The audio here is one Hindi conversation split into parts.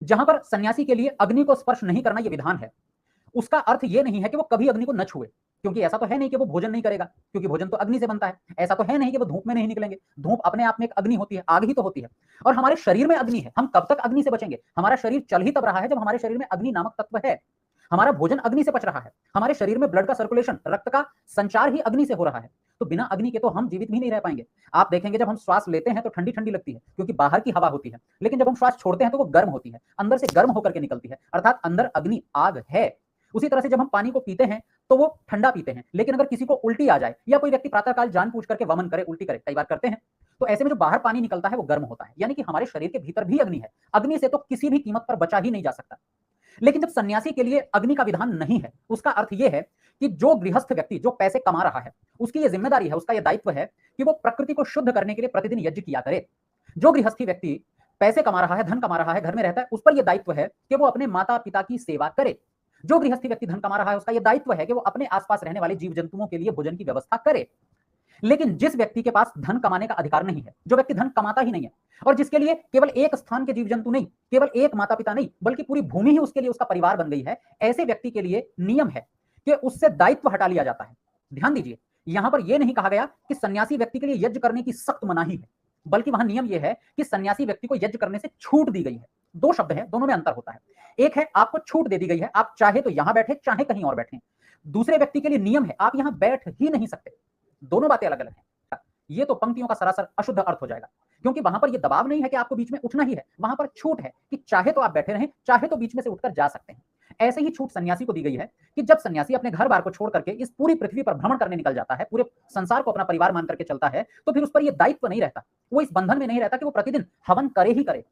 जहां पर सन्यासी के लिए अग्नि को स्पर्श नहीं करना यह विधान है, उसका अर्थ यह नहीं है कि वो कभी अग्नि को न छुए, क्योंकि ऐसा तो है नहीं कि वो भोजन नहीं करेगा, क्योंकि भोजन तो अग्नि से बनता है। ऐसा तो है नहीं कि वो धूप में नहीं निकलेंगे, धूप अपने आप में एक अग्नि होती है, आग ही तो होती है। और हमारे शरीर में अग्नि है, हम कब तक अग्नि से बचेंगे? हमारा शरीर चल ही तब रहा है जब हमारे शरीर में अग्नि नामक तत्व है। हमारा भोजन अग्नि से पच रहा है, हमारे शरीर में ब्लड का सर्कुलेशन, रक्त का संचार ही अग्नि से हो रहा है। तो बिना अग्नि के तो हम जीवित भी नहीं रह पाएंगे। आप देखेंगे जब हम श्वास लेते हैं तो ठंडी ठंडी लगती है, क्योंकि बाहर की हवा होती है, लेकिन जब हम श्वास छोड़ते हैं तो वो गर्म होती है, अंदर से गर्म होकर के निकलती है, अर्थात अंदर अग्नि, आग है। उसी तरह से जब हम पानी को पीते हैं तो वो ठंडा पीते हैं, लेकिन अगर किसी को उल्टी आ जाए या कोई व्यक्ति प्रातःकाल जानबूझ करके वमन करे, उल्टी करे, कई बार करते हैं, तो ऐसे में जो बाहर पानी निकलता है वो गर्म होता है, यानी कि हमारे शरीर के भीतर भी अग्नि है। अग्नि से तो किसी भी कीमत पर बचा ही नहीं जा सकता। लेकिन जब सन्यासी के लिए अग्नि का विधान नहीं है, उसका अर्थ यह है कि जो गृहस्थ व्यक्ति जो पैसे कमा रहा है, उसकी यह जिम्मेदारी है, उसका यह दायित्व है कि वो प्रकृति को शुद्ध करने के लिए प्रतिदिन यज्ञ किया करे। जो गृहस्थी व्यक्ति पैसे कमा रहा है, धन कमा रहा है, घर में रहता है, उस पर यह दायित्व है कि वो अपने माता पिता की सेवा करे। जो गृहस्थी व्यक्ति धन कमा रहा है, उसका यह दायित्व है कि वो अपने आसपास रहने वाले जीव जंतुओं के लिए भोजन की व्यवस्था करे। लेकिन जिस व्यक्ति के पास धन कमाने का अधिकार नहीं है, जो व्यक्ति धन कमाता ही नहीं है, और जिसके लिए केवल एक स्थान के जीव जंतु नहीं, केवल एक माता पिता नहीं, बल्कि पूरी भूमि ही उसके लिए उसका परिवार बन गई है, ऐसे व्यक्ति के लिए नियम है कि उससे दायित्व हटा लिया जाता है। ध्यान दीजिए, यहां पर यह नहीं कहा गया कि सन्यासी व्यक्ति के लिए यज्ञ करने की सख्त मनाही है, बल्कि वहां नियम यह है कि सन्यासी व्यक्ति को यज्ञ करने से छूट दी गई है। दो शब्द है, दोनों में अंतर होता है। एक है आपको छूट दे दी गई है, आप चाहे तो यहां बैठे, चाहे कहीं और बैठे। दूसरे व्यक्ति के लिए नियम है, आप यहां बैठ ही नहीं सकते। दोनों बातें अलग अलग हैं। ये तो पंक्तियों का सरासर अशुद्ध अर्थ हो जाएगा, क्योंकि वहां पर यह दबाव नहीं है कि आपको बीच में उठना ही है, वहां पर छूट है कि चाहे तो आप बैठे रहें, चाहे तो बीच में से उठकर जा सकते हैं। ऐसे ही छूट सन्यासी को दी गई है कि जब सन्यासी अपने घर बार को छोड़ करके इस पूरी पृथ्वी पर भ्रमण करने निकल जाता है, पूरे संसार को अपना परिवार मान करके चलता है, तो फिर उस पर यह दायित्व नहीं रहता, वो इस बंधन में नहीं रहता कि वो प्रतिदिन हवन करे ही करे,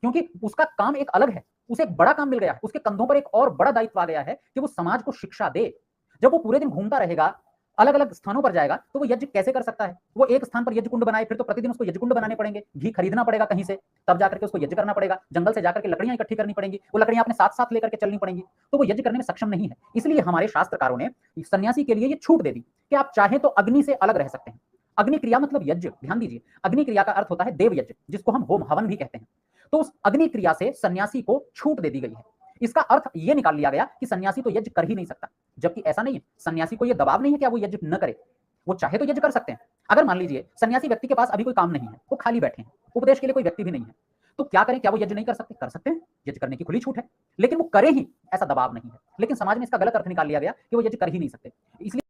क्योंकि उसका काम एक अलग है, उसे एक बड़ा काम मिल गया है, उसके कंधों पर एक और बड़ा दायित्व आ गया है कि वो समाज को शिक्षा दे। जब वो पूरे दिन घूमता रहेगा, अलग अलग स्थानों पर जाएगा, तो वो यज्ञ कैसे कर सकता है? वो एक स्थान पर यज्ञ कुंड बनाए, फिर तो प्रतिदिन उसको यज्ञ कुंड बनाने पड़ेंगे, घी खरीदना पड़ेगा कहीं से, तब जाकर के उसको यज्ञ करना पड़ेगा, जंगल से जाकर के लकड़ियां इकट्ठी करनी पड़ेंगी, वो लकड़ियां अपने साथ साथ लेकर के चलनी पड़ेंगी, तो वो यज्ञ करने में सक्षम नहीं है। इसलिए हमारे शास्त्रकारों ने सन्यासी के लिए ये छूट दे दी कि आप चाहे तो अग्नि से अलग रह सकते हैं। अग्नि क्रिया मतलब यज्ञ। ध्यान दीजिए, अग्नि क्रिया का अर्थ होता है देव यज्ञ, जिसको हम होम हवन भी कहते हैं। तो उस अग्नि क्रिया से सन्यासी को छूट दे दी गई है। इसका अर्थ यह निकाल लिया गया कि सन्यासी तो यज्ञ कर ही नहीं सकता, जबकि ऐसा नहीं है। सन्यासी को यह दबाव नहीं है कि वो यज्ञ न करे, वो चाहे तो यज्ञ कर सकते हैं। अगर मान लीजिए सन्यासी व्यक्ति के पास अभी कोई काम नहीं है, वो खाली बैठे हैं, उपदेश के लिए कोई व्यक्ति भी नहीं है, तो क्या करें? क्या वो यज्ञ नहीं कर सकते? कर सकते हैं, यज्ञ करने की खुली छूट है, लेकिन वो करें ही, ऐसा दबाव नहीं है। लेकिन समाज में इसका गलत अर्थ निकाल लिया गया कि वो यज्ञ कर ही नहीं सकते, इसलिए